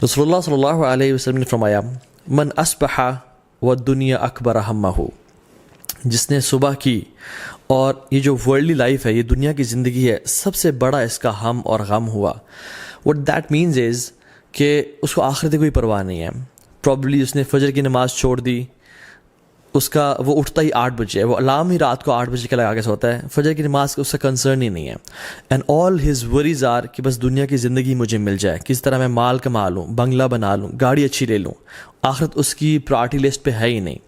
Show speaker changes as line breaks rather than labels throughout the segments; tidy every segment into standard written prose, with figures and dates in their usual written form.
رسول اللہ صلی اللہ علیہ وسلم نے فرمایا من اصبح والدنیا اکبر ہمہ، جس نے صبح کی اور یہ جو ورلڈلی لائف ہے، یہ دنیا کی زندگی ہے، سب سے بڑا اس کا ہم اور غم ہوا. وٹ دیٹ مینز از کہ اس کو آخرت کی کوئی پرواہ نہیں ہے. پرابلی اس نے فجر کی نماز چھوڑ دی، اس کا وہ اٹھتا ہی 8 بجے ہے، وہ الارم ہی رات کو 8 بجے کا لگا کے سوتا ہے، فجر کی نماز کا اس کا کنسرن ہی نہیں ہے. And all his worries are کہ بس دنیا کی زندگی مجھے مل جائے، کس طرح میں مال کما لوں، بنگلہ بنا لوں، گاڑی اچھی لے لوں. آخرت اس کی پرائرٹی لسٹ پہ ہے ہی نہیں.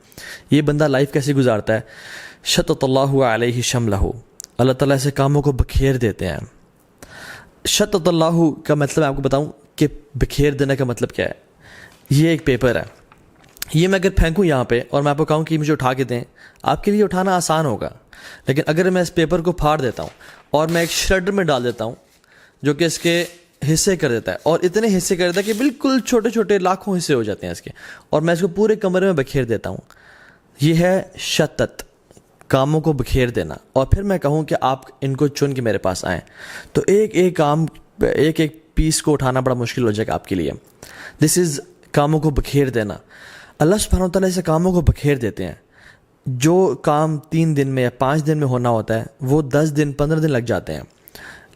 یہ بندہ لائف کیسے گزارتا ہے؟ شتت اللہ علیہ شملہ، اللہ تعالیٰ ایسے کاموں کو بکھیر دیتے ہیں. شتت اللہ کا مطلب میں آپ کو بتاؤں کہ بکھیر دینے کا مطلب کیا ہے. یہ ایک پیپر ہے، یہ میں اگر پھینکوں یہاں پہ اور میں آپ کو کہوں کہ مجھے اٹھا کے دیں، آپ کے لیے اٹھانا آسان ہوگا. لیکن اگر میں اس پیپر کو پھاڑ دیتا ہوں اور میں ایک شریڈر میں ڈال دیتا ہوں جو کہ اس کے حصے کر دیتا ہے، اور اتنے حصے کر دیتا ہے کہ بالکل چھوٹے چھوٹے لاکھوں حصے ہو جاتے ہیں اس کے، اور میں اس کو پورے کمرے میں بکھیر دیتا ہوں، یہ ہے شتت، کاموں کو بکھیر دینا. اور پھر میں کہوں کہ آپ ان کو چن کے میرے پاس آئیں تو ایک ایک کام، ایک ایک پیس کو اٹھانا بڑا مشکل ہو جائے گا آپ کے لیے. دس از کاموں کو بکھیر دینا. اللہ سبحانہ و تعالیٰ ایسے کاموں کو بکھیر دیتے ہیں. جو کام 3 دن میں یا 5 دن میں ہونا ہوتا ہے وہ 10 دن 15 دن لگ جاتے ہیں.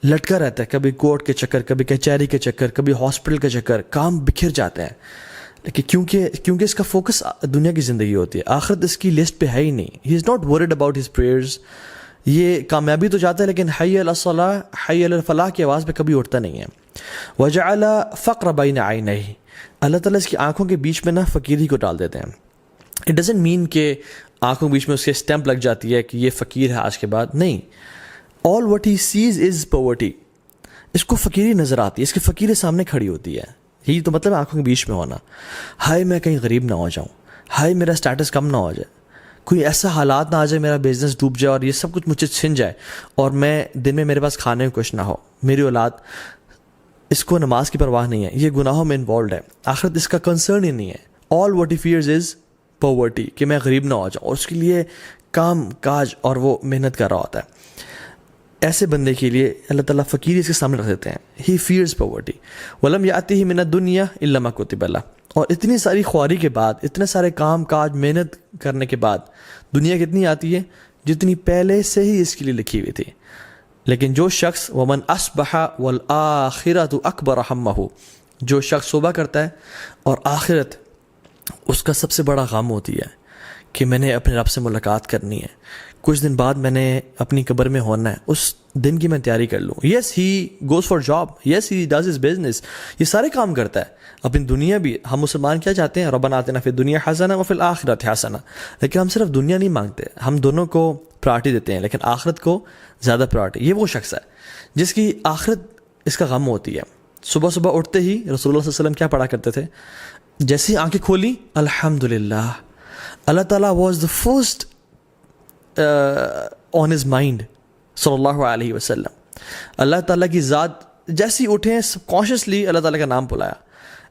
لٹکا رہتا ہے، کبھی کورٹ کے چکر، کبھی کچہری کے چکر، کبھی ہاسپٹل کے چکر، کام بکھر جاتے ہیں. لیکن کیونکہ اس کا فوکس دنیا کی زندگی ہوتی ہے، آخرت اس کی لسٹ پہ ہے ہی نہیں. He is not worried about his prayers. یہ کامیابی تو چاہتا ہے لیکن حی علی الصلاح، حی علی الفلاح کی آواز پہ کبھی اٹھتا نہیں ہے. وجعل فقر بین عینیہ، اللہ تعالیٰ اس کی آنکھوں کے بیچ میں نا فقیری کو ڈال دیتے ہیں. اٹ ڈزنٹ مین کہ آنکھوں کے بیچ میں اس کے اسٹیمپ لگ جاتی ہے کہ یہ فقیر ہے آج کے بعد، نہیں. All what he sees is poverty. اس کو فقیری نظر آتی ہے، اس کی فقیری سامنے کھڑی ہوتی ہے. یہی تو مطلب ہے آنکھوں کے بیچ میں ہونا. ہائے میں کہیں غریب نہ ہو جاؤں، ہائے میرا سٹیٹس کم نہ ہو جائے، کوئی ایسا حالات نہ آ جائے میرا بزنس ڈوب جائے اور یہ سب کچھ مجھ سے چھن جائے اور میں دن میں میرے پاس کھانے کو کچھ نہ ہو. میری اولاد، اس کو نماز کی پرواہ نہیں ہے، یہ گناہوں میں انوالوڈ ہے، آخرت اس کا کنسرن ہی نہیں ہے. All what he fears is poverty, کہ میں غریب نہ ہو جاؤں، اور اس کے لیے کام کاج اور وہ محنت کر رہا ہوتا ہے. ایسے بندے کے لیے اللہ تعالیٰ فقیری اس کے سامنے رکھ دیتے ہیں. ہی فیئرز پاورٹی. ولم یاتہ من الدنیا الا ما کتب له. اور اتنی ساری خواری کے بعد، اتنے سارے کام کاج محنت کرنے کے بعد دنیا کتنی آتی ہے جتنی پہلے سے ہی اس کے لیے لکھی ہوئی تھی. لیکن جو شخص ومن اصبح والآخرۃ اکبر ہمہ، جو شخص صبح کرتا ہے اور آخرت اس کا سب سے بڑا غم ہوتی ہے کہ میں نے اپنے رب سے ملاقات کرنی ہے، کچھ دن بعد میں نے اپنی قبر میں ہونا ہے، اس دن کی میں تیاری کر لوں. Yes he goes for job, yes he does his business, یہ سارے کام کرتا ہے. اپنی دنیا بھی، ہم مسلمان کیا چاہتے ہیں؟ ربنا آتنا فی الدنیا حسنہ وفی الآخرۃ حسنہ. لیکن ہم صرف دنیا نہیں مانگتے، ہم دونوں کو پرائرٹی دیتے ہیں، لیکن آخرت کو زیادہ پرائرٹی. یہ وہ شخص ہے جس کی آخرت اس کا غم ہوتی ہے. صبح صبح اٹھتے ہی رسول اللہ صلی اللہ علیہ وسلم کیا پڑھا کرتے تھے؟ جیسی آنکھیں کھولی، الحمدللہ. اللہ تعالیٰ was the first on his mind صلی اللہ علیہ وسلم. اللہ تعالیٰ کی ذات جیسی اٹھیں سب کانشیسلی اللہ تعالیٰ کا نام بلایا.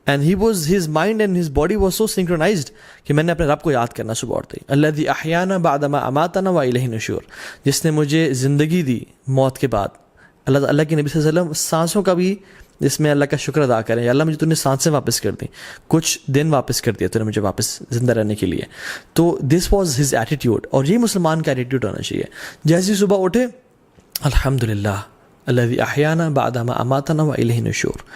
And he was his mind and his body was so synchronised کہ میں نے اپنے رب کو یاد کرنا صبح اٹھتے ہی. الذی احیانا بعد ما اماتنا والیہ النشور، جس نے مجھے زندگی دی موت کے بعد. اللہ کے نبی صلی اللہ علیہ وسلم سانسوں کا بھی جس میں اللہ کا شکر ادا کریں، یا اللہ مجھے تو نے سانسیں واپس کر دیں، کچھ دن واپس کر دیا تو نے مجھے واپس زندہ رہنے کے لیے. تو دس واز ہز ایٹیٹیوڈ، اور یہ مسلمان کا ایٹیٹیوڈ ہونا چاہیے. جیسے صبح اٹھے، الحمدللہ الذی احیانا بعد ما اماتنا والیہ النشور.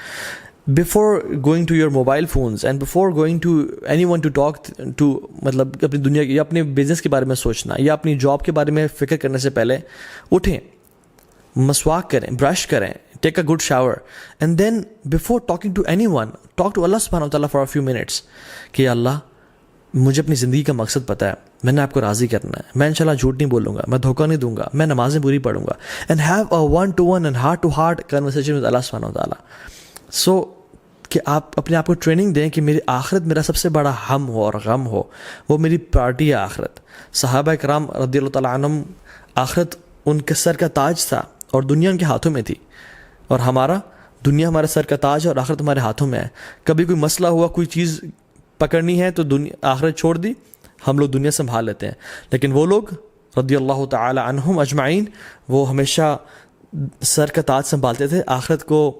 Before going to your mobile phones and before going to anyone to talk to، مطلب اپنی دنیا کی یا اپنے بزنس کے بارے میں سوچنا یا اپنی جاب کے بارے میں فکر کرنے سے پہلے اٹھیں، مسواک کریں، برش کریں، take a good shower, and then before talking to anyone talk to Allah سبحانہ وتعالیٰ فار اے فیو منٹس کہ اللہ مجھے اپنی زندگی کا مقصد پتہ ہے، میں نے آپ کو راضی کرنا ہے، میں انشاءاللہ جھوٹ نہیں بولوں گا، میں دھوکہ نہیں دوں گا، میں نمازیں پوری پڑھوں گا. And have a one to one and heart to heart conversation with Allah سبحانہ وتعالیٰ. سو کہ آپ اپنے آپ کو ٹریننگ دیں کہ میری آخرت میرا سب سے بڑا ہم ہو اور غم ہو، وہ میری پرائرٹی ہے آخرت. صحابہ کرام رضی اللہ تعالیٰ عنہم، آخرت ان کے سر کا تاج تھا اور دنیا ان کے ہاتھوں میں تھی، اور ہمارا دنیا ہمارے سر کا تاج ہے اور آخرت ہمارے ہاتھوں میں ہے. کبھی کوئی مسئلہ ہوا، کوئی چیز پکڑنی ہے تو آخرت چھوڑ دی، ہم لوگ دنیا سنبھال لیتے ہیں. لیکن وہ لوگ رضی اللہ تعالی عنہم اجمعین، وہ ہمیشہ سر کا تاج سنبھالتے تھے، آخرت کو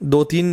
2-3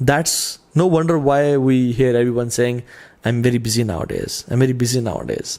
That's no wonder why we hear everyone saying I'm very busy nowadays, I'm very busy nowadays।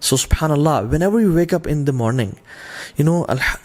So subhanallah, whenever you wake up in the morning, you know,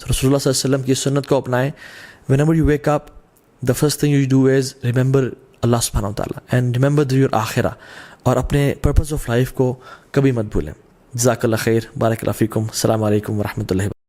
تو رسول اللہ صلی اللہ علیہ وسلم کی سنت کو اپنائیں. whenever you wake up, the first thing you do is remember اللہ سبحانہ و تعالیٰ and remember your آخرہ, اور اپنے پرپز آف لائف کو کبھی مت بھولیں. جزاک اللہ خیر. بارک اللہ فیکم. السلام علیکم ورحمۃ اللہ.